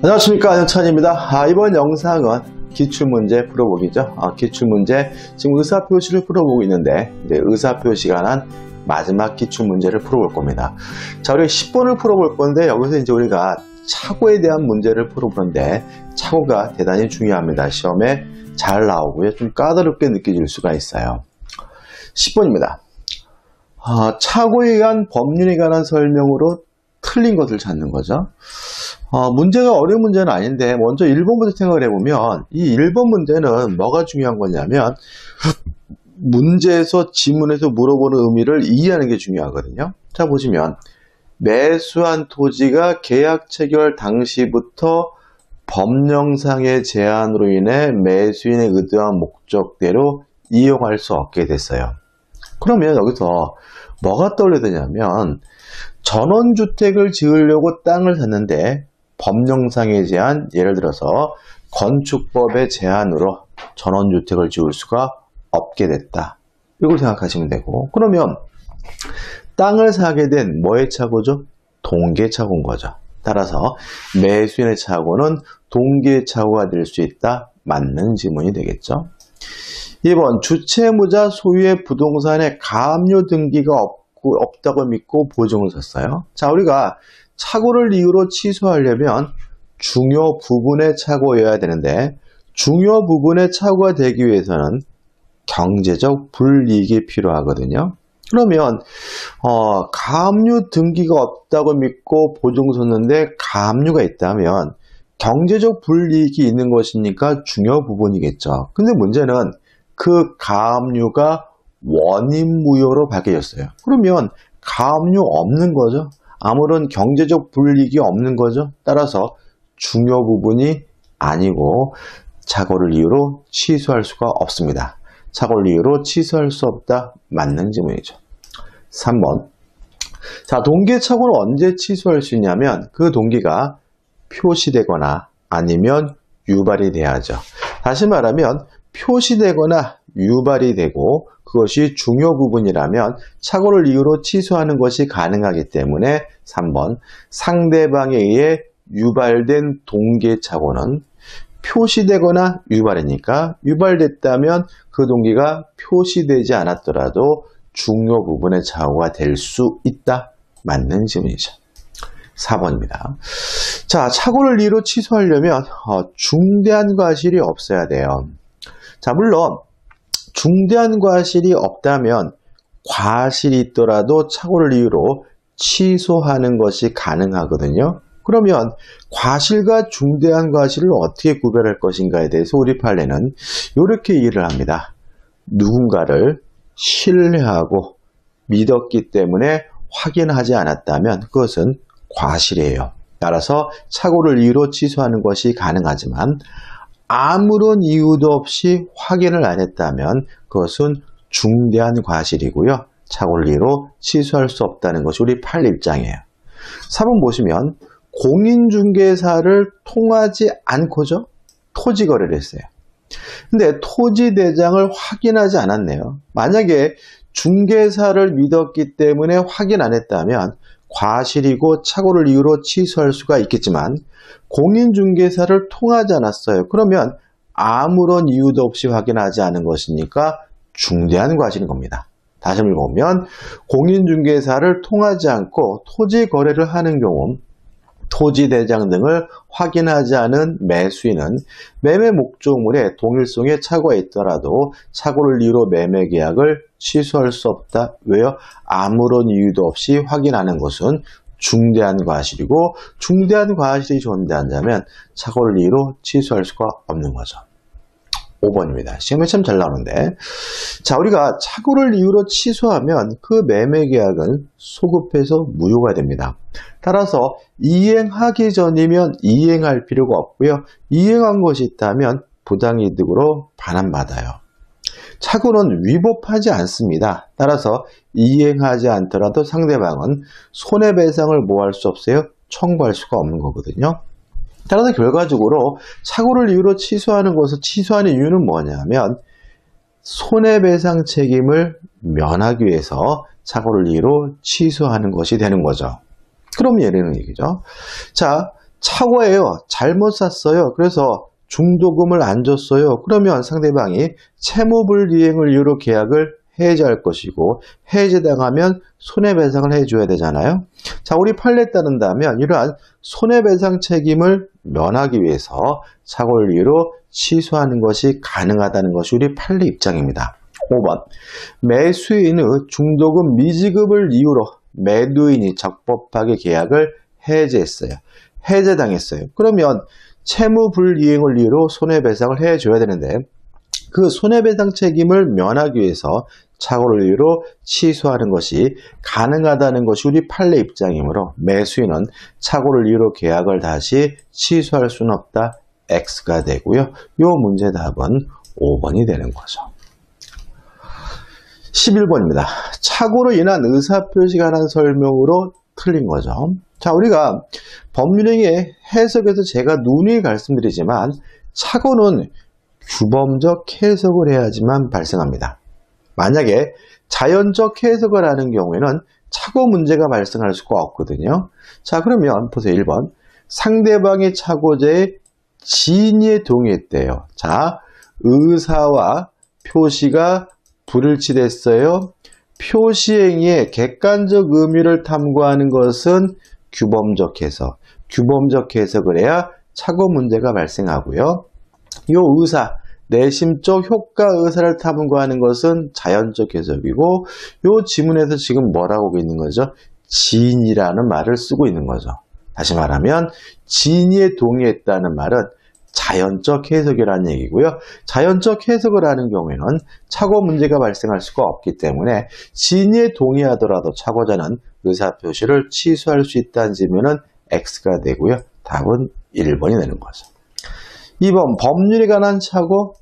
안녕하십니까, 안영찬입니다. 이번 영상은 기출문제 풀어보기죠. 기출문제, 지금 의사표시를 풀어보고 있는데 이제 의사표시가 난 마지막 기출문제를 풀어볼 겁니다. 자, 우리가 10번을 풀어볼 건데 여기서 이제 우리가 차고에 대한 문제를 풀어보는데 차고가 대단히 중요합니다. 시험에 잘 나오고요. 좀 까다롭게 느껴질 수가 있어요. 10번입니다. 차고에 의한 법률에 관한 설명으로 틀린 것을 찾는 거죠. 문제가 어려운 문제는 아닌데 먼저 1번부터 생각을 해보면 이 1번 문제는 뭐가 중요한 거냐면 문제에서 지문에서 물어보는 의미를 이해하는 게 중요하거든요. 자, 보시면 매수한 토지가 계약 체결 당시부터 법령상의 제한으로 인해 매수인의 의도한 목적대로 이용할 수 없게 됐어요. 그러면 여기서 뭐가 떠올려드냐면 전원주택을 지으려고 땅을 샀는데 법령상의 제한, 예를 들어서 건축법의 제한으로 전원주택을 지을 수가 없게 됐다. 이걸 생각하시면 되고, 그러면 땅을 사게 된 뭐의 착오죠? 동기의 착오인 거죠. 따라서 매수인의 착오는 동기의 착오가 될 수 있다. 맞는 지문이 되겠죠. 2번, 주체무자 소유의 부동산에 가압류 등기가 없다고 믿고 보증을 섰어요. 자, 우리가 착오를 이유로 취소하려면 중요 부분의 착오여야 되는데 중요 부분의 착오가 되기 위해서는 경제적 불이익이 필요하거든요. 그러면 가압류 등기가 없다고 믿고 보증 섰는데 가압류가 있다면 경제적 불이익이 있는 것이니까 중요 부분이겠죠. 근데 문제는 그 가압류가 원인무효로 밝혀졌어요. 그러면 가압류 없는 거죠. 아무런 경제적 불이익이 없는 거죠. 따라서 중요 부분이 아니고 착오를 이유로 취소할 수가 없습니다. 착오를 이유로 취소할 수 없다. 맞는 지문이죠. 3번. 자, 동기의 착오를 언제 취소할 수 있냐면 그 동기가 표시되거나 아니면 유발이 돼야죠. 다시 말하면 표시되거나 유발이 되고 그것이 중요 부분이라면 착오를 이유로 취소하는 것이 가능하기 때문에 3번 상대방에 의해 유발된 동기의 착오는 표시되거나 유발이니까 유발됐다면 그 동기가 표시되지 않았더라도 중요 부분의 착오가 될 수 있다. 맞는 질문이죠. 4번입니다. 자, 착오를 이유로 취소하려면 중대한 과실이 없어야 돼요. 자, 물론 중대한 과실이 없다면 과실이 있더라도 착오를 이유로 취소하는 것이 가능하거든요. 그러면 과실과 중대한 과실을 어떻게 구별할 것인가에 대해서 우리 판례는 이렇게 이해를 합니다. 누군가를 신뢰하고 믿었기 때문에 확인하지 않았다면 그것은 과실이에요. 따라서 착오를 이유로 취소하는 것이 가능하지만 아무런 이유도 없이 확인을 안 했다면 그것은 중대한 과실이고요. 착오를 이유로 취소할 수 없다는 것이 우리 판례 입장이에요. 4번 보시면 공인중개사를 통하지 않고죠. 토지 거래를 했어요. 근데 토지 대장을 확인하지 않았네요. 만약에 중개사를 믿었기 때문에 확인 안 했다면 과실이고 착오를 이유로 취소할 수가 있겠지만 공인중개사를 통하지 않았어요. 그러면 아무런 이유도 없이 확인하지 않은 것이니까 중대한 과실인 겁니다. 다시 한번 보면 공인중개사를 통하지 않고 토지 거래를 하는 경우 토지 대장 등을 확인하지 않은 매수인은 매매 목적물에 동일성의 착오가 있더라도 착오를 이유로 매매 계약을 취소할 수 없다. 왜요? 아무런 이유도 없이 확인하는 것은 중대한 과실이고 중대한 과실이 존재한다면 착오를 이유로 취소할 수가 없는 거죠. 5번입니다. 시험에 참 잘 나오는데, 자, 우리가 착오를 이유로 취소하면 그 매매 계약은 소급해서 무효가 됩니다. 따라서 이행하기 전이면 이행할 필요가 없고요. 이행한 것이 있다면 부당이득으로 반환받아요. 착오는 위법하지 않습니다. 따라서 이행하지 않더라도 상대방은 손해배상을 뭐 할 수 없어요? 청구할 수가 없는 거거든요. 따라서 결과적으로 착오를 이유로 취소하는 것을 취소하는 이유는 뭐냐면 손해배상 책임을 면하기 위해서 착오를 이유로 취소하는 것이 되는 거죠. 그럼 예라는 얘기죠. 자, 착오예요. 잘못 샀어요. 그래서 중도금을 안 줬어요. 그러면 상대방이 채무불이행을 이유로 계약을 해지할 것이고 해지당하면 손해배상을 해줘야 되잖아요. 자, 우리 판례에 따른다면 이러한 손해배상 책임을 면하기 위해서 착오를 이유로 취소하는 것이 가능하다는 것이 우리 판례 입장입니다. 5번, 매수인의 중도금 미지급을 이유로 매도인이 적법하게 계약을 해지했어요. 해제당했어요. 그러면 채무불이행을 이유로 손해배상을 해줘야 되는데 그 손해배상 책임을 면하기 위해서 착오를 이유로 취소하는 것이 가능하다는 것이 우리 판례 입장이므로 매수인은 착오를 이유로 계약을 다시 취소할 수는 없다. X가 되고요. 이 문제 답은 5번이 되는 거죠. 11번입니다. 착오로 인한 의사표시가 관한 설명으로 틀린 거죠. 자, 우리가 법률행위의 해석에서 제가 누누이 말씀드리지만 착오는 규범적 해석을 해야지만 발생합니다. 만약에 자연적 해석을 하는 경우에는 착오 문제가 발생할 수가 없거든요. 자, 그러면 보세요. 1번. 상대방의 착오죄에 지인이 동의했대요. 자, 의사와 표시가 불일치됐어요. 표시행위의 객관적 의미를 탐구하는 것은 규범적 해석. 규범적 해석을 해야 착오 문제가 발생하고요. 이 의사, 내심적 효과 의사를 탐구하는 것은 자연적 해석이고 이 지문에서 지금 뭐라고 하고 있는 거죠? 지인이라는 말을 쓰고 있는 거죠. 다시 말하면 지인이 동의했다는 말은 자연적 해석이라는 얘기고요. 자연적 해석을 하는 경우에는 착오 문제가 발생할 수가 없기 때문에 지인이 동의하더라도 착오자는 의사표시를 취소할 수 있다는 질문은 X가 되고요. 답은 1번이 되는 거죠. 2번, 법률에 관한 착오.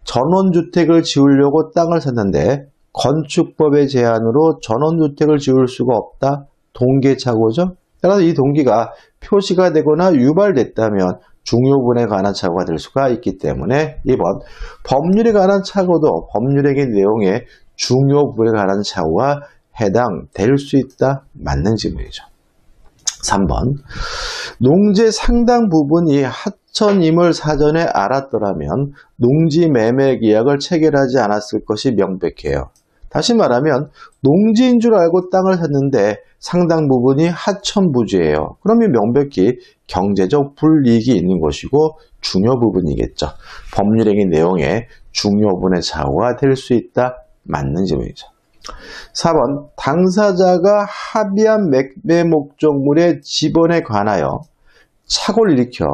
전원주택을 지으려고 땅을 샀는데 건축법의 제한으로 전원주택을 지을 수가 없다. 동계착오죠. 따라서 이 동기가 표시가 되거나 유발됐다면 중요분에 관한 착오가 될 수가 있기 때문에 2번, 법률에 관한 착오도 법률행위 내용의 중요분에 관한 착오가 해당될 수 있다. 맞는 질문이죠. 3번, 농지 상당 부분이 하천임을 사전에 알았더라면 농지 매매 계약을 체결하지 않았을 것이 명백해요. 다시 말하면 농지인 줄 알고 땅을 샀는데 상당 부분이 하천 부지예요. 그러면 명백히 경제적 불이익이 있는 것이고 중요 부분이겠죠. 법률행위 내용의 중요분의 착오가 될 수 있다. 맞는 질문이죠. 4번, 당사자가 합의한 매매 목적물의 지번에 관하여 착오를 일으켜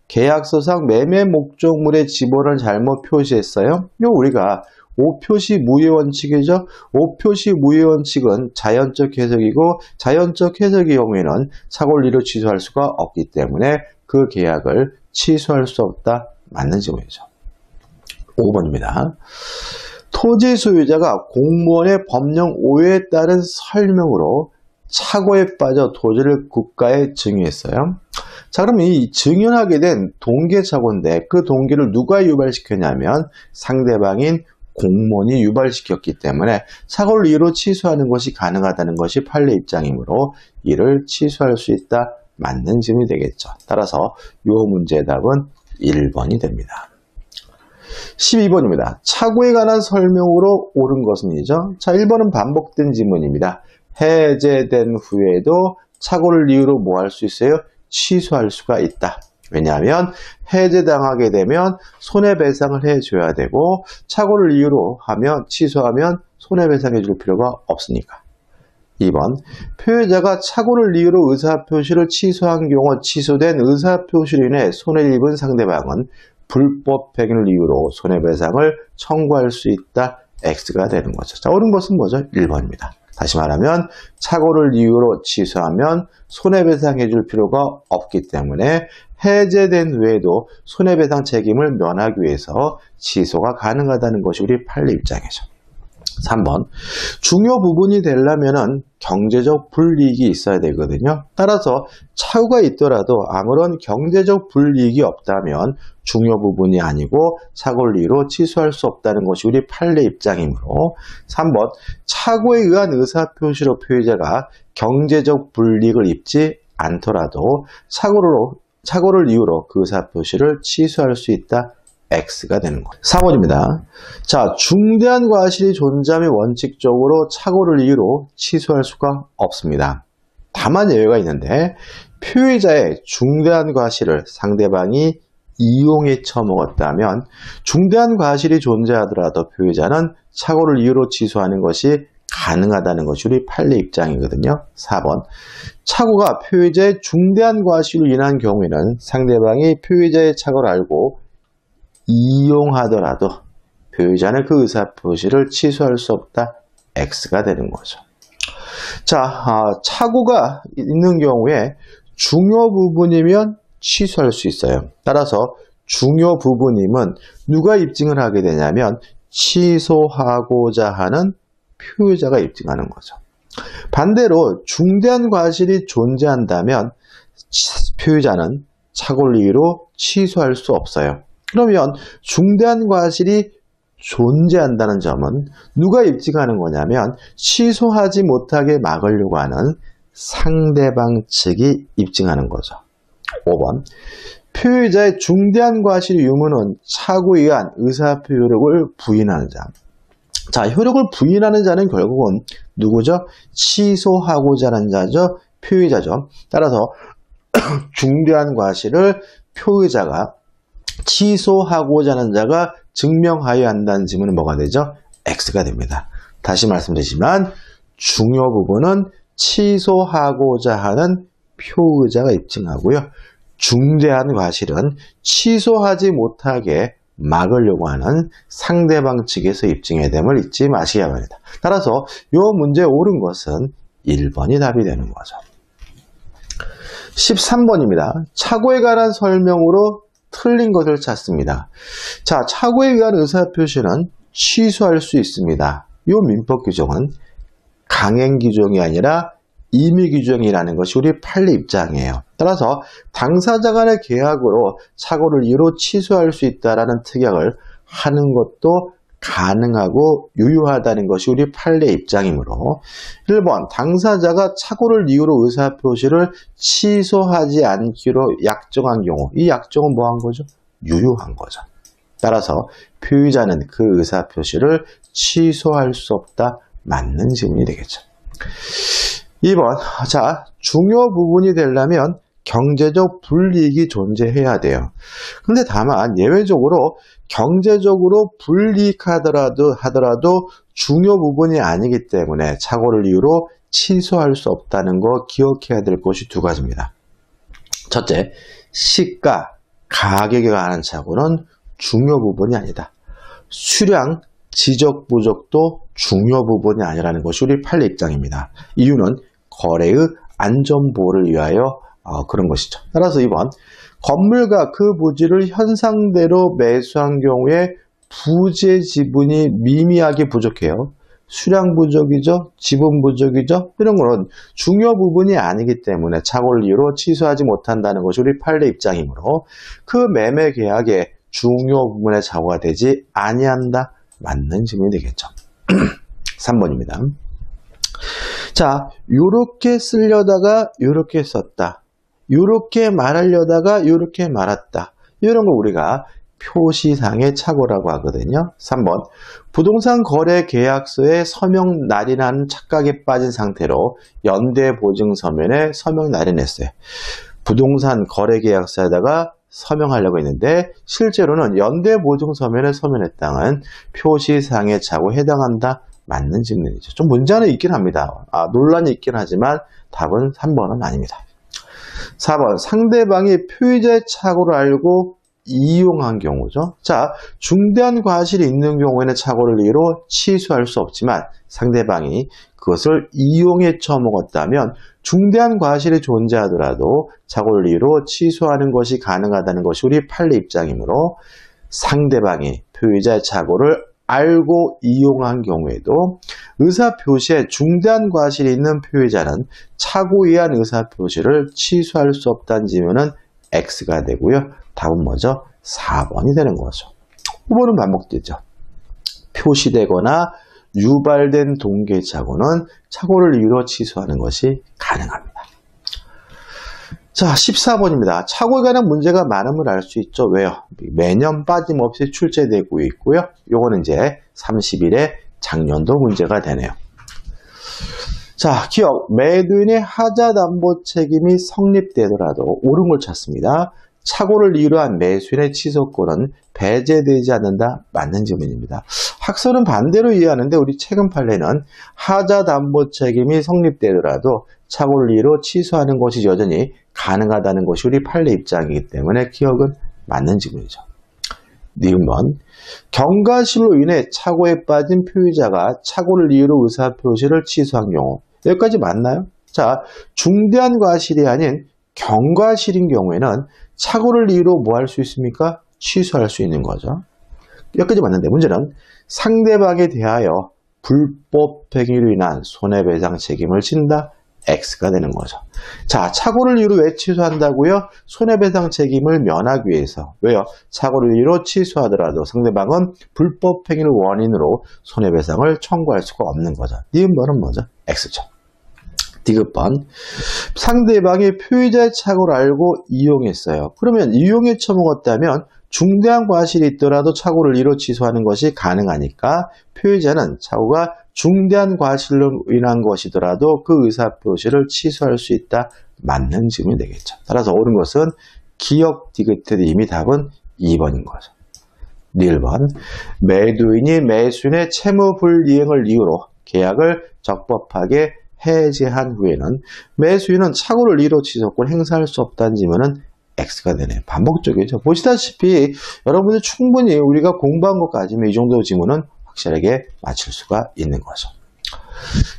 계약서상 매매 목적물의 지번을 잘못 표시했어요. 이거 우리가 5표시 무효 원칙이죠. 5표시 무효 원칙은 자연적 해석이고 자연적 해석의 경우에는 착오를 이루 취소할 수가 없기 때문에 그 계약을 취소할 수 없다. 맞는 질문이죠. 5번입니다. 토지 소유자가 공무원의 법령 오해에 따른 설명으로 착오에 빠져 토지를 국가에 증여했어요. 자, 그럼 이 증여하게 된 동계착오인데 그 동기를 누가 유발시켰냐면 상대방인 공무원이 유발시켰기 때문에 착오를 이로 취소하는 것이 가능하다는 것이 판례 입장이므로 이를 취소할 수 있다. 맞는 질문이 되겠죠. 따라서 이 문제의 답은 1번이 됩니다. 12번입니다. 착오에 관한 설명으로 옳은 것은이죠. 자, 1번은 반복된 지문입니다. 해제된 후에도 착오를 이유로 뭐 할 수 있어요? 취소할 수가 있다. 왜냐하면 해제당하게 되면 손해배상을 해줘야 되고 착오를 이유로 하면 취소하면 손해배상해 줄 필요가 없으니까. 2번, 표해자가 착오를 이유로 의사표시를 취소한 경우 취소된 의사표시로 인해 손해를 입은 상대방은 불법 행위를 이유로 손해배상을 청구할 수 있다. X가 되는 거죠. 자, 옳은 것은 뭐죠? 1번입니다. 다시 말하면 착오를 이유로 취소하면 손해배상해 줄 필요가 없기 때문에 해제된 후에도 손해배상 책임을 면하기 위해서 취소가 가능하다는 것이 우리 판례 입장이죠. 3번, 중요 부분이 되려면 경제적 불이익이 있어야 되거든요. 따라서 착오가 있더라도 아무런 경제적 불이익이 없다면 중요 부분이 아니고 착오를 이유로 취소할 수 없다는 것이 우리 판례 입장이므로 3번, 착오에 의한 의사표시로 표의자가 경제적 불이익을 입지 않더라도 착오로 착오를 이유로 그 의사표시를 취소할 수 있다. X가 되는 거예요. 4번입니다. 자, 중대한 과실이 존재하면 원칙적으로 착오를 이유로 취소할 수가 없습니다. 다만 예외가 있는데 표의자의 중대한 과실을 상대방이 이용해 처먹었다면 중대한 과실이 존재하더라도 표의자는 착오를 이유로 취소하는 것이 가능하다는 것이 우리 판례 입장이거든요. 4번. 착오가 표의자의 중대한 과실로 인한 경우에는 상대방이 표의자의 착오를 알고 이용하더라도 표의자는 그 의사표시를 취소할 수 없다. X가 되는 거죠. 자, 착오가 있는 경우에 중요 부분이면 취소할 수 있어요. 따라서 중요 부분임은 누가 입증을 하게 되냐면 취소하고자 하는 표의자가 입증하는 거죠. 반대로 중대한 과실이 존재한다면 표의자는 착오를 이유로 취소할 수 없어요. 그러면 중대한 과실이 존재한다는 점은 누가 입증하는 거냐면 취소하지 못하게 막으려고 하는 상대방 측이 입증하는 거죠. 5번. 표의자의 중대한 과실 유무는 착오에 의한 의사표력을 부인하는 자. 자, 효력을 부인하는 자는 결국은 누구죠? 취소하고자 하는 자죠. 표의자죠. 따라서 중대한 과실을 표의자가 취소하고자 하는 자가 증명하여야 한다는 지문은 뭐가 되죠? X가 됩니다. 다시 말씀드리지만 중요 부분은 취소하고자 하는 표의자가 입증하고요. 중대한 과실은 취소하지 못하게 막으려고 하는 상대방 측에서 입증해야 됨을 잊지 마시기 바랍니다. 따라서 이 문제에 옳은 것은 1번이 답이 되는 거죠. 13번입니다. 착오에 관한 설명으로 틀린 것을 찾습니다. 자, 착오에 의한 의사표시는 취소할 수 있습니다. 이 민법 규정은 강행 규정이 아니라 임의 규정이라는 것이 우리 판례 입장이에요. 따라서 당사자 간의 계약으로 착오를 이유로 취소할 수 있다라는 특약을 하는 것도 가능하고 유효하다는 것이 우리 판례 입장이므로 1번 당사자가 착오를 이유로 의사표시를 취소하지 않기로 약정한 경우 이 약정은 뭐한 거죠? 유효한 거죠. 따라서 표의자는 그 의사표시를 취소할 수 없다. 맞는 질문이 되겠죠. 2번. 자, 중요 부분이 되려면 경제적 불이익이 존재해야 돼요. 근데 다만 예외적으로 경제적으로 불이익하더라도 중요 부분이 아니기 때문에 착오를 이유로 취소할 수 없다는 거 기억해야 될 것이 두 가지입니다. 첫째, 시가, 가격에 관한 착오는 중요 부분이 아니다. 수량, 지적 부족도 중요 부분이 아니라는 것이 우리 판례 입장입니다. 이유는 거래의 안전보호를 위하여 그런 것이죠. 따라서 2번, 건물과 그 부지를 현상대로 매수한 경우에 부지의 지분이 미미하게 부족해요. 수량 부족이죠. 지분 부족이죠. 이런 거는 중요 부분이 아니기 때문에 착오를 이유로 취소하지 못한다는 것이 우리 판례 입장이므로 그 매매 계약의 중요 부분의 착오가 되지 아니한다. 맞는 질문이 되겠죠. 3번입니다. 자, 요렇게 쓰려다가 요렇게 썼다. 요렇게 말하려다가 요렇게 말았다. 이런 걸 우리가 표시상의 착오라고 하거든요. 3번. 부동산 거래 계약서에 서명 날인하는 착각에 빠진 상태로 연대보증 서면에 서명 날인했어요. 부동산 거래 계약서에다가 서명하려고 했는데 실제로는 연대보증 서면에 서명했다는 표시상의 착오에 해당한다. 맞는 질문이죠. 좀 문제는 있긴 합니다. 논란이 있긴 하지만 답은 3번은 아닙니다. 4번. 상대방이 표의자의 착오를 알고 이용한 경우죠. 자, 중대한 과실이 있는 경우에는 착오를 이유로 취소할 수 없지만 상대방이 그것을 이용해 처먹었다면 중대한 과실이 존재하더라도 착오를 이유로 취소하는 것이 가능하다는 것이 우리 판례 입장이므로 상대방이 표의자의 착오를 알고 이용한 경우에도 의사표시에 중대한 과실이 있는 표의자는 착오에 의한 의사표시를 취소할 수 없다는 지문은 X가 되고요. 답은 뭐죠? 4번이 되는 거죠. 5번은 반복되죠. 표시되거나 유발된 동기의 착오는 착오를 이유로 취소하는 것이 가능합니다. 자, 14번입니다. 차고에 관한 문제가 많음을 알 수 있죠. 왜요? 매년 빠짐없이 출제되고 있고요. 요거는 이제 30일에 작년도 문제가 되네요. 자, 기억. 매도인의 하자 담보 책임이 성립되더라도 옳은 걸 찾습니다. 착오를 이유로 한 매수인의 취소권은 배제되지 않는다. 맞는 질문입니다. 학설은 반대로 이해하는데 우리 최근 판례는 하자 담보 책임이 성립되더라도 착오를 이유로 취소하는 것이 여전히 가능하다는 것이 우리 판례 입장이기 때문에 기억은 맞는 질문이죠. 니은번. 경과실로 인해 착오에 빠진 표의자가 착오를 이유로 의사표시를 취소한 경우. 여기까지 맞나요? 자, 중대한 과실이 아닌 경과실인 경우에는 착오를 이유로 뭐 할 수 있습니까? 취소할 수 있는 거죠. 여기까지 맞는데 문제는 상대방에 대하여 불법 행위로 인한 손해배상 책임을 진다. X가 되는 거죠. 자, 착오를 이유로 왜 취소한다고요? 손해배상 책임을 면하기 위해서. 왜요? 착오를 이유로 취소하더라도 상대방은 불법 행위를 원인으로 손해배상을 청구할 수가 없는 거죠. 니은번은 뭐죠? X죠. 디귿번. 상대방이 표의자의 착오를 알고 이용했어요. 그러면 이용에 처먹었다면 중대한 과실이 있더라도 착오를 이유로 취소하는 것이 가능하니까 표의자는 착오가 중대한 과실로 인한 것이더라도 그 의사표시를 취소할 수 있다. 맞는 질문이 되겠죠. 따라서 옳은 것은 기억 디귿의 이미 답은 2번인 거죠. 1번. 매도인이 매수인의 채무 불이행을 이유로 계약을 적법하게 해지한 후에는 매수인은 착오를 이유로 취소권 행사할 수 없다는 질문은 X가 되네요. 반복적이죠. 보시다시피 여러분들 충분히 우리가 공부한 것까지면 이 정도 지문은 확실하게 맞출 수가 있는 거죠.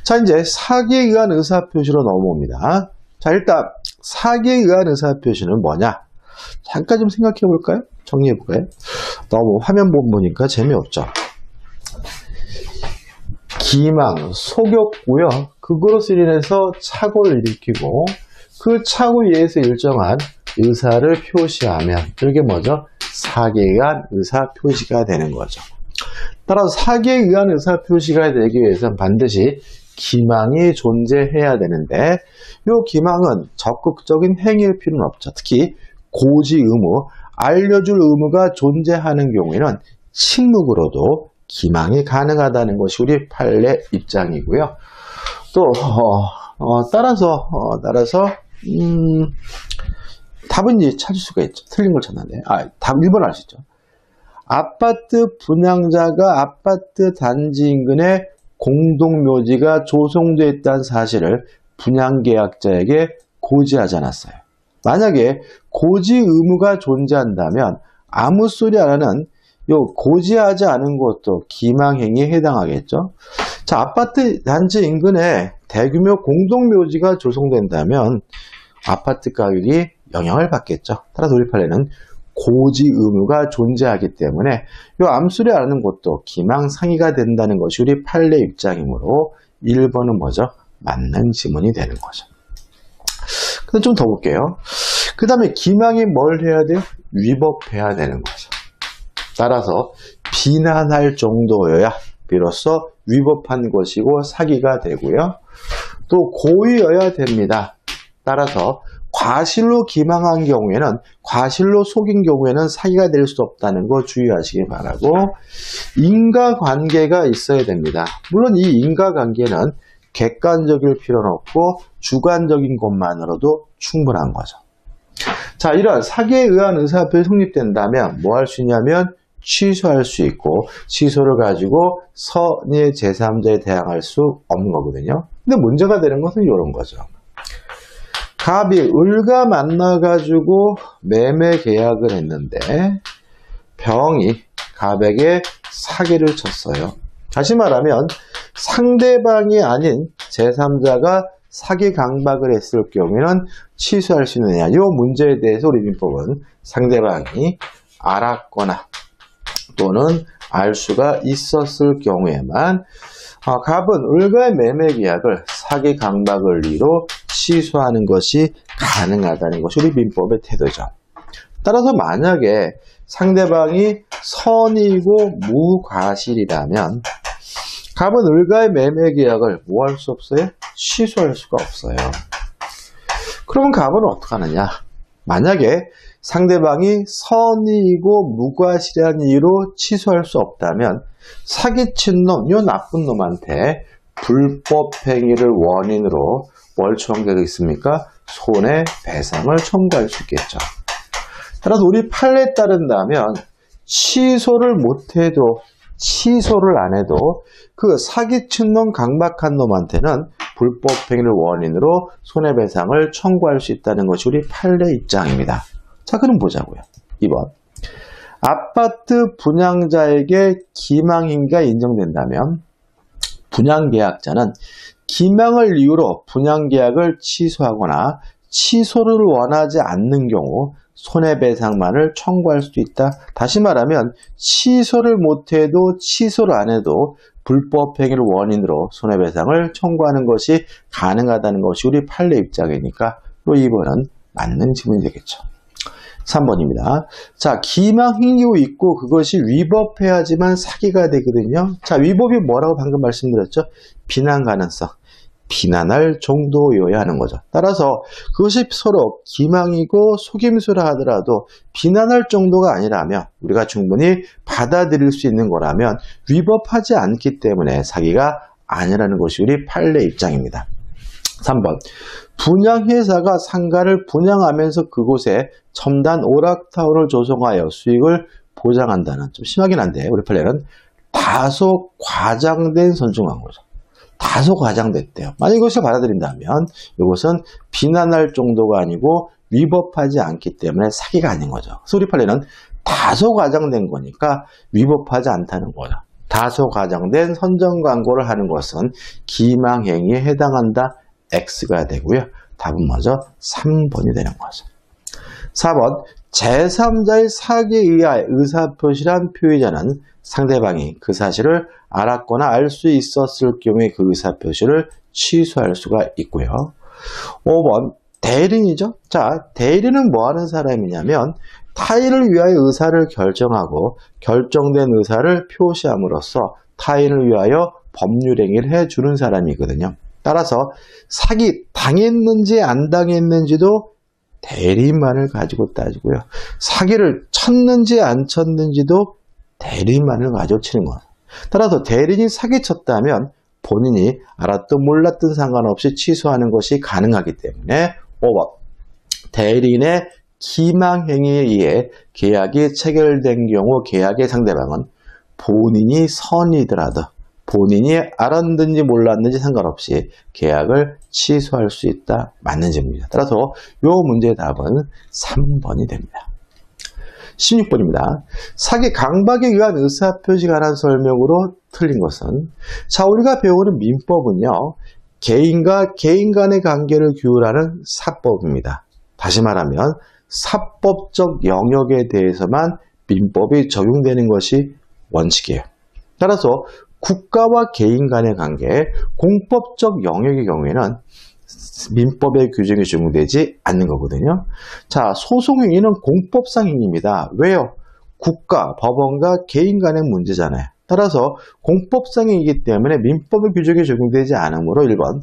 자, 이제 사기에 의한 의사표시로 넘어옵니다. 자, 일단 사기에 의한 의사표시는 뭐냐? 잠깐 좀 생각해 볼까요? 정리해 볼까요? 너무 화면 보니까 재미없죠. 기망, 속였고요. 그것으로 인해서 착오를 일으키고 그 착오에 의해서 일정한 의사를 표시하면 이게 뭐죠? 사기에 의한 의사표시가 되는 거죠. 따라서 사기에 의한 의사표시가 되기 위해서는 반드시 기망이 존재해야 되는데 이 기망은 적극적인 행위일 필요는 없죠. 특히 고지 의무, 알려줄 의무가 존재하는 경우에는 침묵으로도 기망이 가능하다는 것이 우리 판례 입장이고요. 또 따라서 답은 이제 찾을 수가 있죠. 틀린 걸 찾는데. 답 1번 알 수 있죠. 아파트 분양자가 아파트 단지 인근에 공동묘지가 조성되어 있다는 사실을 분양계약자에게 고지하지 않았어요. 만약에 고지 의무가 존재한다면 아무 소리 안 하는 요 고지하지 않은 것도 기망행위에 해당하겠죠. 자, 아파트 단지 인근에 대규모 공동묘지가 조성된다면 아파트 가격이 영향을 받겠죠. 따라서 우리 판례는 고지 의무가 존재하기 때문에 이 암소리 안 하는 것도 기망상의가 된다는 것이 우리 판례 입장이므로 1번은 뭐죠? 맞는 지문이 되는 거죠. 근데 좀 더 볼게요. 그 다음에 기망이 뭘 해야 돼요? 위법해야 되는 거죠. 따라서 비난할 정도여야 비로소 위법한 것이고 사기가 되고요. 또 고의여야 됩니다. 따라서 과실로 기망한 경우에는 과실로 속인 경우에는 사기가 될 수 없다는 거 주의하시기 바라고 인과관계가 있어야 됩니다. 물론 이 인과관계는 객관적일 필요는 없고 주관적인 것만으로도 충분한 거죠. 자, 이런 사기에 의한 의사표시 성립된다면 뭐 할 수 있냐면 취소할 수 있고 취소를 가지고 선의 제3자에 대항할 수 없는 거거든요. 근데 문제가 되는 것은 이런 거죠. 갑이 을과 만나가지고 매매 계약을 했는데 병이 갑에게 사기를 쳤어요. 다시 말하면 상대방이 아닌 제3자가 사기 강박을 했을 경우에는 취소할 수 있느냐. 이 문제에 대해서 우리 민법은 상대방이 알았거나 또는 알 수가 있었을 경우에만 갑은 을과의 매매 계약을 사기 강박을 이유로 취소하는 것이 가능하다는 것이 우리 민법의 태도죠. 따라서 만약에 상대방이 선이고 무과실이라면 갑은 을과의 매매 계약을 뭐 할 수 없어요? 취소할 수가 없어요. 그러면 갑은 어떡하느냐? 만약에 상대방이 선의이고 무과실한 이유로 취소할 수 없다면 사기친 놈, 이 나쁜 놈한테 불법행위를 원인으로 뭘 청구하겠습니까? 손해배상을 청구할 수 있겠죠. 따라서 우리 판례에 따른다면 취소를 못해도 취소를 안 해도 그 사기친 놈, 강박한 놈한테는 불법행위를 원인으로 손해배상을 청구할 수 있다는 것이 우리 판례 입장입니다. 자, 그럼 보자고요. 2번. 아파트 분양자에게 기망행위가 인정된다면 분양계약자는 기망을 이유로 분양계약을 취소하거나 취소를 원하지 않는 경우 손해배상만을 청구할 수도 있다. 다시 말하면 취소를 못해도 취소를 안 해도 불법행위를 원인으로 손해배상을 청구하는 것이 가능하다는 것이 우리 판례 입장이니까 또 2번은 맞는 질문이 되겠죠. 3번입니다. 자, 기망행위가 있고 그것이 위법해야지만 사기가 되거든요. 자, 위법이 뭐라고 방금 말씀드렸죠? 비난 가능성. 비난할 정도여야 하는 거죠. 따라서 그것이 서로 기망이고 속임수라 하더라도 비난할 정도가 아니라면 우리가 충분히 받아들일 수 있는 거라면 위법하지 않기 때문에 사기가 아니라는 것이 우리 판례 입장입니다. 3번. 분양회사가 상가를 분양하면서 그곳에 첨단 오락타워를 조성하여 수익을 보장한다는, 좀 심하긴 한데 우리 판례는 다소 과장된 선정한 거죠. 다소 과장됐대요. 만약 이것을 받아들인다면 이것은 비난할 정도가 아니고 위법하지 않기 때문에 사기가 아닌 거죠. 그래서 우리 판례는 다소 과장된 거니까 위법하지 않다는 거죠. 다소 과장된 선정 광고를 하는 것은 기망행위에 해당한다. X가 되고요. 답은 먼저 3번이 되는 거죠. 4번. 제3자의 사기에 의하여 의사표시란 표의자는 상대방이 그 사실을 알았거나 알 수 있었을 경우에 그 의사표시를 취소할 수가 있고요. 5번. 대리인이죠. 자, 대리는 뭐 하는 사람이냐면 타인을 위하여 의사를 결정하고 결정된 의사를 표시함으로써 타인을 위하여 법률행위를 해주는 사람이거든요. 따라서 사기 당했는지 안 당했는지도 대리인만을 가지고 따지고요. 사기를 쳤는지 안 쳤는지도 대리인만을 가지고 치는 거예요. 따라서 대리인이 사기쳤다면 본인이 알았든 몰랐든 상관없이 취소하는 것이 가능하기 때문에 5번. 대리인의 기망행위에 의해 계약이 체결된 경우 계약의 상대방은 본인이 선이더라도 본인이 알았는지 몰랐는지 상관없이 계약을 취소할 수 있다. 맞는 질문입니다. 따라서 이 문제의 답은 3번이 됩니다. 16번입니다. 사기 강박에 의한 의사표시에 관한 설명으로 틀린 것은, 자, 우리가 배우는 민법은요, 개인과 개인 간의 관계를 규율하는 사법입니다. 다시 말하면 사법적 영역에 대해서만 민법이 적용되는 것이 원칙이에요. 따라서 국가와 개인 간의 관계, 공법적 영역의 경우에는 민법의 규정이 적용되지 않는 거거든요. 자, 소송행위는 공법상 행위입니다. 왜요? 국가, 법원과 개인 간의 문제잖아요. 따라서 공법상 행위이기 때문에 민법의 규정이 적용되지 않으므로 1번,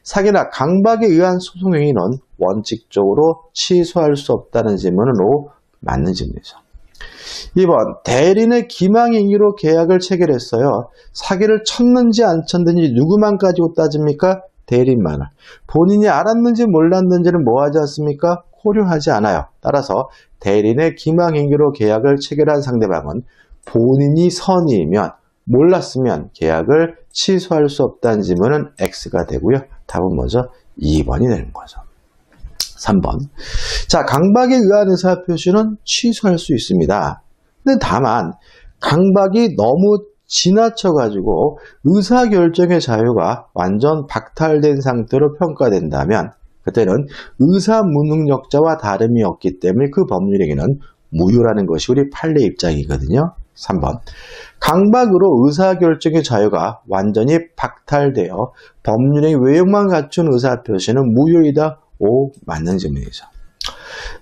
사기나 강박에 의한 소송행위는 원칙적으로 취소할 수 없다는 질문은 O, 맞는 질문이죠. 2번, 대리인의 기망행위로 계약을 체결했어요. 사기를 쳤는지 안 쳤는지 누구만 가지고 따집니까? 대리인만을. 본인이 알았는지 몰랐는지는 뭐 하지 않습니까? 고려하지 않아요. 따라서 대리인의 기망행위로 계약을 체결한 상대방은 본인이 선이면 몰랐으면 계약을 취소할 수 없다는 질문은 X가 되고요. 답은 먼저 2번이 되는 거죠. 3번. 자, 강박에 의한 의사표시는 취소할 수 있습니다. 근데 다만 강박이 너무 지나쳐가지고 의사결정의 자유가 완전 박탈된 상태로 평가된다면 그때는 의사무능력자와 다름이 없기 때문에 그 법률행위는 무효라는 것이 우리 판례 입장이거든요. 3번. 강박으로 의사결정의 자유가 완전히 박탈되어 법률의 외형만 갖춘 의사표시는 무효이다. O, 맞는 질문이죠.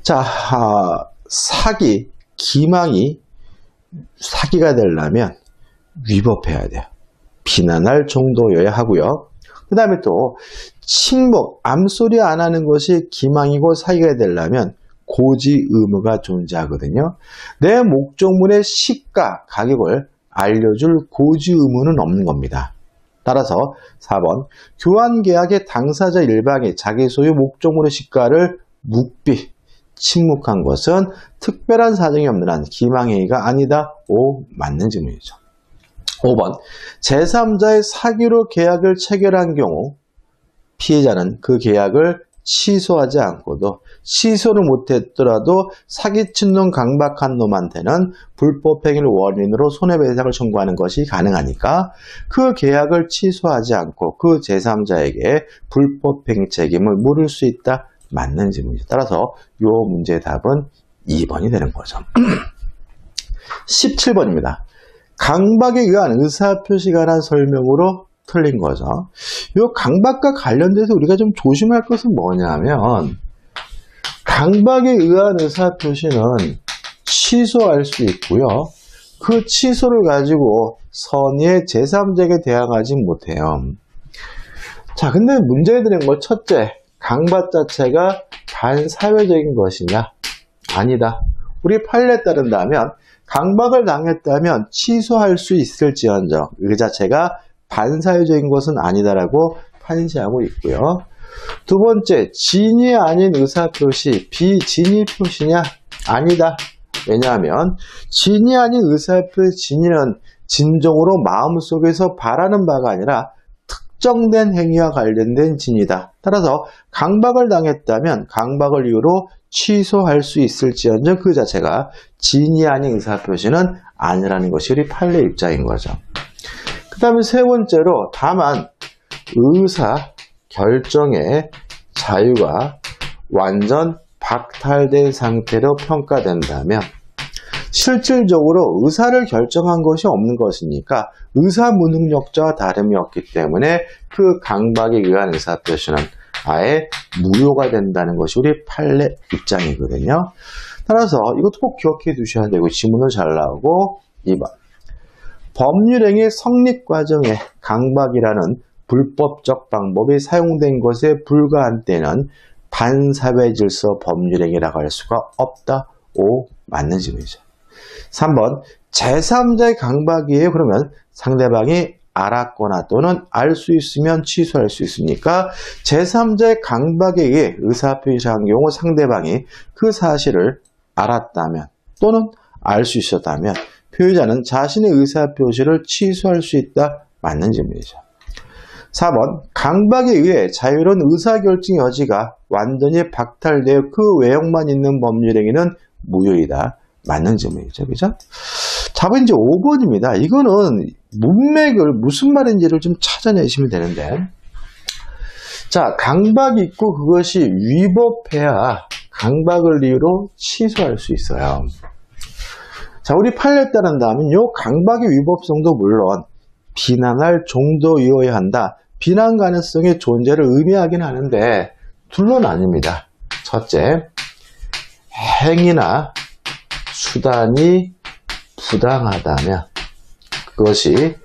자, 사기, 기망이 사기가 되려면 위법해야 돼요. 비난할 정도여야 하고요. 그 다음에 또 침묵, 암소리 안 하는 것이 기망이고 사기가 되려면 고지 의무가 존재하거든요. 내 목적물의 시가, 가격을 알려줄 고지 의무는 없는 겁니다. 따라서 4번, 교환계약의 당사자 일방이 자기 소유 목적물의 시가를 묵비, 침묵한 것은 특별한 사정이 없는 한 기망행위가 아니다. 5. 맞는 질문이죠. 5번, 제3자의 사기로 계약을 체결한 경우 피해자는 그 계약을 취소하지 않고도 취소를 못했더라도 사기친 놈 강박한 놈한테는 불법행위를 원인으로 손해배상을 청구하는 것이 가능하니까 그 계약을 취소하지 않고 그 제3자에게 불법행위 책임을 물을 수 있다. 맞는 질문이죠. 따라서 이 문제의 답은 2번이 되는 거죠. 17번입니다. 강박에 의한 의사표시에 관한 설명으로 틀린 거죠. 이 강박과 관련돼서 우리가 좀 조심할 것은 뭐냐면 강박에 의한 의사표시는 취소할 수 있고요. 그 취소를 가지고 선의의 제3자에게 대항하지 못해요. 자, 근데 문제가 되는 건 첫째, 강박 자체가 반사회적인 것이냐? 아니다. 우리 판례에 따른다면 강박을 당했다면 취소할 수 있을지언정 그 자체가 반사회적인 것은 아니다라고 판시하고 있고요. 두 번째, 진위 아닌 의사표시, 비진위 표시냐? 아니다. 왜냐하면 진위 아닌 의사표시, 진위는 진정으로 마음속에서 바라는 바가 아니라 특정된 행위와 관련된 진위다. 따라서 강박을 당했다면 강박을 이유로 취소할 수 있을지언정 그 자체가 진위 아닌 의사표시는 아니라는 것이 우리 판례 입장인 거죠. 그 다음에 세 번째로 다만 의사 결정의 자유가 완전 박탈된 상태로 평가된다면 실질적으로 의사를 결정한 것이 없는 것이니까 의사 무능력자와 다름이 없기 때문에 그 강박에 의한 의사표시는 아예 무효가 된다는 것이 우리 판례 입장이거든요. 따라서 이것도 꼭 기억해 두셔야 되고 지문은 잘 나오고 2번 법률행위 성립 과정에 강박이라는 불법적 방법이 사용된 것에 불과한 때는 반사회 질서 법률행위라고 할 수가 없다. 5. 맞는 질문이죠. 3번 제3자의 강박이에요. 그러면 상대방이 알았거나 또는 알 수 있으면 취소할 수 있으니까 제3자의 강박에 의해 의사표시한 경우 상대방이 그 사실을 알았다면 또는 알 수 있었다면 피해자는 자신의 의사표시를 취소할 수 있다. 맞는 질문이죠. 4번 강박에 의해 자유로운 의사결정 여지가 완전히 박탈되어 그 외형만 있는 법률행위는 무효이다. 맞는 질문이죠. 그죠? 자, 이제 5번입니다. 이거는 문맥을 무슨 말인지를 좀 찾아내시면 되는데 자, 강박이 있고 그것이 위법해야 강박을 이유로 취소할 수 있어요. 자, 우리 판례에 따른다면 이 강박의 위법성도 물론 비난할 정도이어야 한다. 비난 가능성의 존재를 의미하긴 하는데 둘은 아닙니다. 첫째, 행위나 수단이 부당하다면 그것이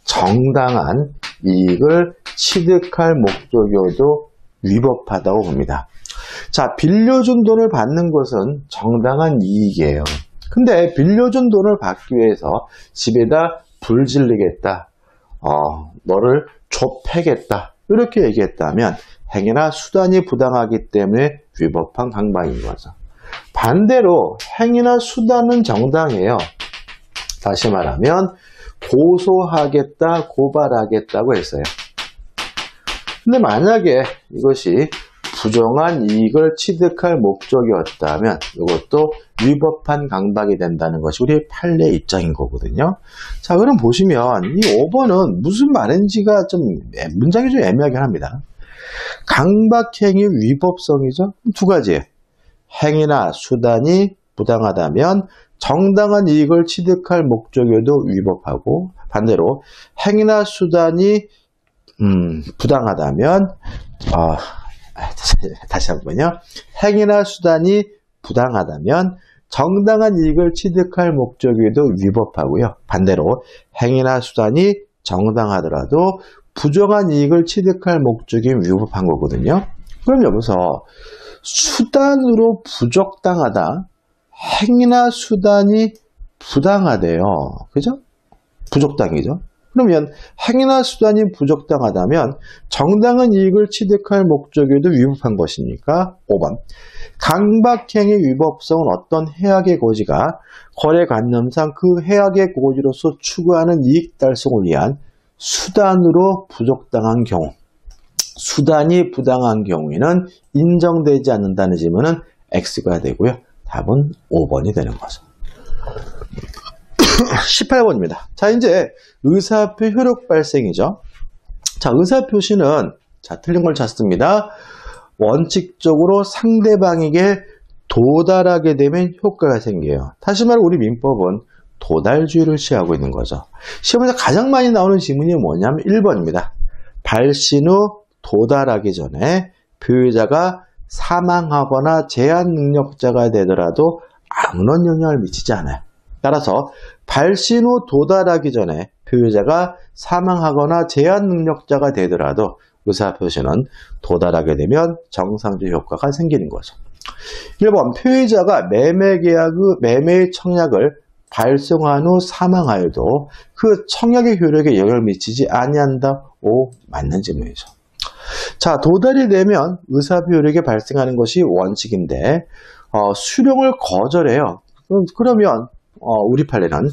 정당한 이익을 취득할 목적이어도 위법하다고 봅니다. 자, 빌려준 돈을 받는 것은 정당한 이익이에요. 근데 빌려준 돈을 받기 위해서 집에다 불 질리겠다. 너를 좁혀겠다. 이렇게 얘기했다면 행위나 수단이 부당하기 때문에 위법한 강박인 거죠. 반대로 행위나 수단은 정당해요. 다시 말하면 고소하겠다, 고발하겠다고 했어요. 근데 만약에 이것이 부정한 이익을 취득할 목적이었다면 이것도 위법한 강박이 된다는 것이 우리의 판례 입장인 거거든요. 자, 그럼 보시면 이 5번은 무슨 말인지가 좀 문장이 좀 애매하긴 합니다. 강박행위 위법성이죠. 두 가지예요. 행위나 수단이 부당하다면 정당한 이익을 취득할 목적에도 위법하고 반대로 행위나 수단이 부당하다면 다시 한번요. 행위나 수단이 부당하다면 정당한 이익을 취득할 목적에도 위법하고요. 반대로 행위나 수단이 정당하더라도 부정한 이익을 취득할 목적이 위법한 거거든요. 그럼 여기서 수단으로 부적당하다. 행위나 수단이 부당하대요. 그죠? 부적당이죠. 그러면 행위나 수단이 부적당하다면 정당한 이익을 취득할 목적에도 위법한 것이니까 5번. 강박행위 위법성은 어떤 해악의 고지가 거래관념상 그 해악의 고지로서 추구하는 이익 달성을 위한 수단으로 부적당한 경우, 수단이 부당한 경우에는 인정되지 않는다는 질문은 X가 되고요. 답은 5번이 되는 거죠. 18번입니다. 자, 이제 의사표 효력 발생이죠. 자, 의사표시는 자, 틀린 걸 찾습니다. 원칙적으로 상대방에게 도달하게 되면 효과가 생겨요. 다시 말해 우리 민법은 도달주의를 취하고 있는 거죠. 시험에서 가장 많이 나오는 지문이 뭐냐면 1번입니다. 발신 후 도달하기 전에 표의자가 사망하거나 제한 능력자가 되더라도 아무런 영향을 미치지 않아요. 따라서 발신 후 도달하기 전에 표의자가 사망하거나 제한 능력자가 되더라도 의사표시는 도달하게 되면 정상적 효과가 생기는 거죠. 1번 표의자가 매매의 청약을 발송한 후 사망하여도 그 청약의 효력에 영향을 미치지 아니한다. 5. 맞는 질문이죠. 자, 도달이 되면 의사표 효력이 발생하는 것이 원칙인데 수령을 거절해요. 그러면 우리 판례는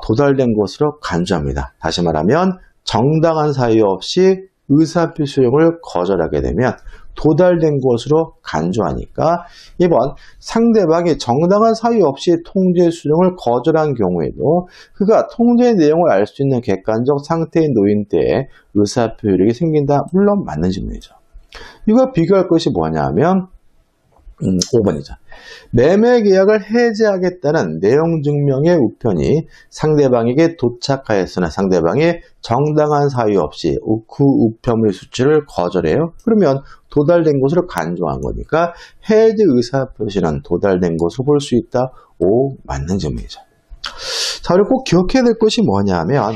도달된 것으로 간주합니다. 다시 말하면 정당한 사유 없이 의사표 수령을 거절하게 되면 도달된 것으로 간주하니까 2번 상대방이 정당한 사유 없이 통제 수령을 거절한 경우에도 그가 통제 내용을 알 수 있는 객관적 상태에 놓인 때에 의사표 효력이 생긴다. 물론 맞는 질문이죠. 이거 비교할 것이 뭐냐면 5번이죠. 매매 계약을 해지하겠다는 내용 증명의 우편이 상대방에게 도착하였으나 상대방이 정당한 사유 없이 그 우편물 수취를 거절해요. 그러면 도달된 것으로 간주한 거니까 해지 의사 표시는 도달된 것으로 볼 수 있다. 5. 맞는 질문이죠. 자, 그리고 꼭 기억해야 될 것이 뭐냐면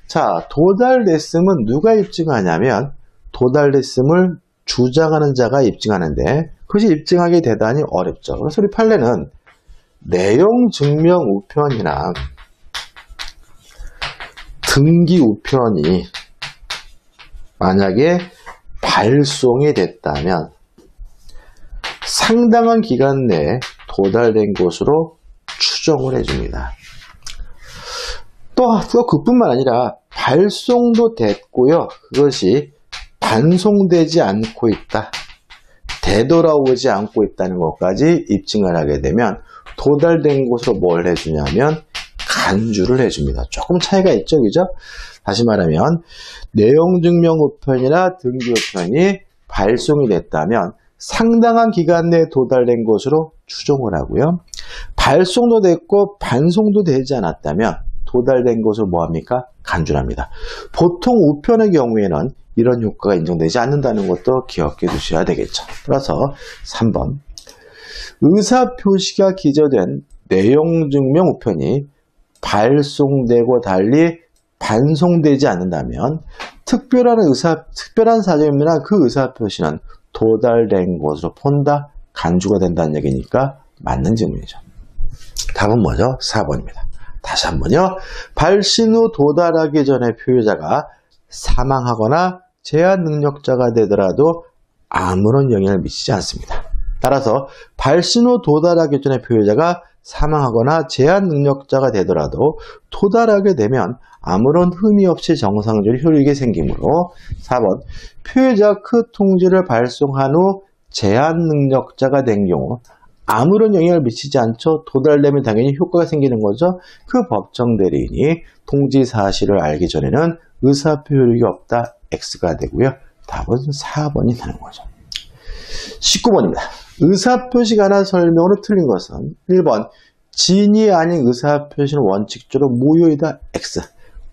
자, 도달됐음은 누가 입증하냐면 도달됐음을 주장하는 자가 입증하는데 그것이 입증하기 대단히 어렵죠. 그래서 우리 판례는 내용 증명 우편이나 등기 우편이 만약에 발송이 됐다면 상당한 기간 내에 도달된 것으로 추정을 해줍니다. 또 그뿐만 아니라 발송도 됐고요. 그것이 반송되지 않고 있다. 되돌아오지 않고 있다는 것까지 입증을 하게 되면 도달된 것으로 뭘 해주냐면 간주를 해줍니다. 조금 차이가 있죠, 그죠? 다시 말하면 내용 증명 우편이나 등기 우편이 발송이 됐다면 상당한 기간 내에 도달된 것으로 추정을 하고요. 발송도 됐고 반송도 되지 않았다면 도달된 것을 뭐합니까? 간주를 합니다. 보통 우편의 경우에는 이런 효과가 인정되지 않는다는 것도 기억해 두셔야 되겠죠. 따라서 3번 의사표시가 기재된 내용증명 우편이 발송되고 달리 반송되지 않는다면 특별한 사정이나 그 의사표시는 도달된 것으로 본다. 간주가 된다는 얘기니까 맞는 질문이죠. 답은 뭐죠? 4번입니다. 다시 한번요. 발신 후 도달하기 전에 표의자가 사망하거나 제한 능력자가 되더라도 아무런 영향을 미치지 않습니다. 따라서 발신 후 도달하기 전에 표의자가 사망하거나 제한 능력자가 되더라도 도달하게 되면 아무런 흠이 없이 정상적인 효력이 생기므로 4번 표의자가 그 통지를 발송한 후 제한 능력자가 된 경우 아무런 영향을 미치지 않죠. 도달되면 당연히 효과가 생기는 거죠. 그 법정 대리인이 통지 사실을 알기 전에는 의사표 효력이 없다. X가 되고요. 답은 4번이 되는 거죠. 19번입니다. 의사표시가 하나 설명으로 틀린 것은 1번 진이 아닌 의사표시는 원칙적으로 무효이다. X.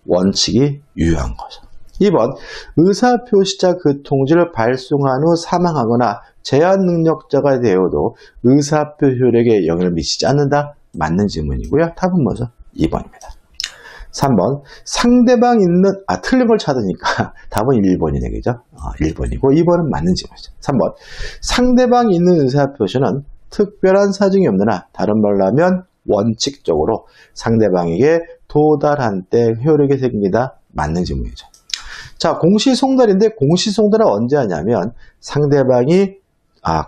원칙이 유효한 거죠. 2번 의사표시자 그 통지를 발송한 후 사망하거나 제한 능력자가 되어도 의사표 효력에 영향을 미치지 않는다. 맞는 질문이고요. 답은 뭐죠? 2번입니다. 3번 상대방 있는 틀린 걸 찾으니까 답은 1번이네. 그죠? 1번이고 2번은 맞는 질문이죠. 3번 상대방이 있는 의사표시는 특별한 사정이 없는 한, 다른 말로 하면 원칙적으로 상대방에게 도달한 때 효력이 생깁니다. 맞는 질문이죠. 자, 공시송달인데 공시송달은 언제 하냐면 상대방이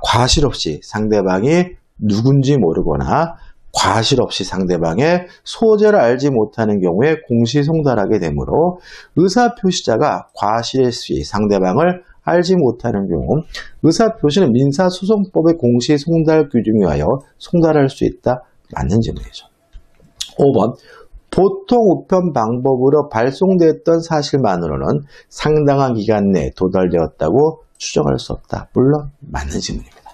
과실 없이 상대방이 누군지 모르거나 과실 없이 상대방의 소재를 알지 못하는 경우에 공시송달하게 되므로 의사표시자가 과실 없이 상대방을 알지 못하는 경우 의사표시는 민사소송법의 공시송달 규정에 의하여 송달할 수 있다. 맞는 질문이죠. 5번 보통 우편 방법으로 발송되었던 사실만으로는 상당한 기간 내에 도달되었다고 추정할 수 없다. 물론 맞는 질문입니다.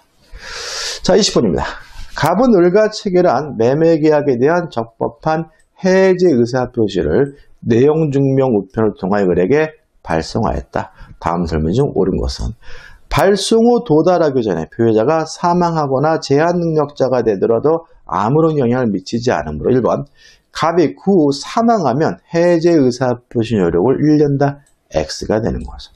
자, 20번입니다. 갑은 을과 체결한 매매계약에 대한 적법한 해제 의사표시를 내용증명 우편을 통하여 을에게 발송하였다. 다음 설명 중 옳은 것은 발송 후 도달하기 전에 표의자가 사망하거나 제한 능력자가 되더라도 아무런 영향을 미치지 않으므로 1번 갑이 그 후 사망하면 해제 의사표시 효력을 1년다. X가 되는 거죠.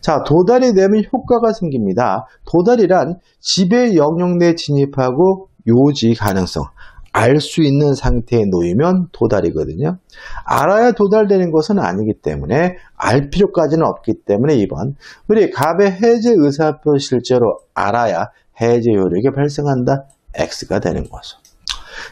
자, 도달이 되면 효과가 생깁니다. 도달이란 지배 영역 내 진입하고 요지 가능성, 알 수 있는 상태에 놓이면 도달이거든요. 알아야 도달되는 것은 아니기 때문에 알 필요까지는 없기 때문에 2번 우리 갑의 해제 의사표 실제로 알아야 해제 효력이 발생한다. X가 되는 거죠.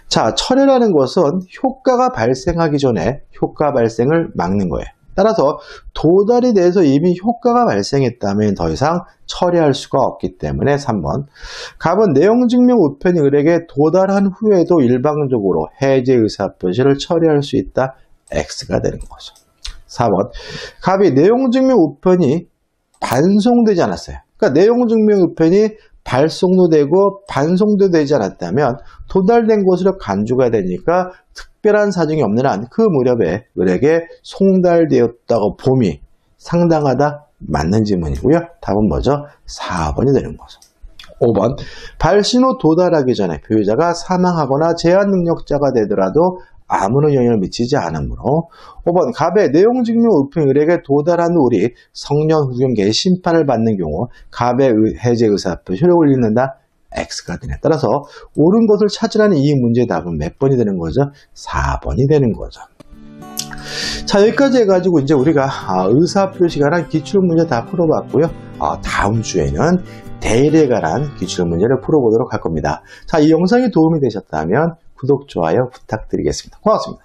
자, 철회라는 것은 효과가 발생하기 전에 효과 발생을 막는 거예요. 따라서 도달이 돼서 이미 효과가 발생했다면 더 이상 처리할 수가 없기 때문에 3번 갑은 내용증명 우편이 을에게 도달한 후에도 일방적으로 해제 의사표시를 처리할 수 있다. X가 되는 거죠. 4번 갑이 내용증명 우편이 반송되지 않았어요. 그러니까 내용증명 우편이 발송도 되고 반송도 되지 않았다면 도달된 것으로 간주가 되니까 특별한 사정이 없는 한 그 무렵에 을에게 송달되었다고 봄이 상당하다. 맞는 질문이고요. 답은 뭐죠? 4번이 되는 거죠. 5번 발신 후 도달하기 전에 표의자가 사망하거나 제한 능력자가 되더라도 아무런 영향을 미치지 않으므로 5번 갑의 내용증명 우편 을에게 도달한 을이 성년 후견계의 심판을 받는 경우 갑의 해제 의사표 효력을 잃는다. X가 되네. 따라서 옳은 것을 찾으라는 이 문제의 답은 몇 번이 되는 거죠? 4번이 되는 거죠. 자, 여기까지 해가지고 이제 우리가 의사표시에 관한 기출문제 다 풀어봤고요. 다음 주에는 대일에 관한 기출문제를 풀어보도록 할 겁니다. 자, 이 영상이 도움이 되셨다면 구독, 좋아요 부탁드리겠습니다. 고맙습니다.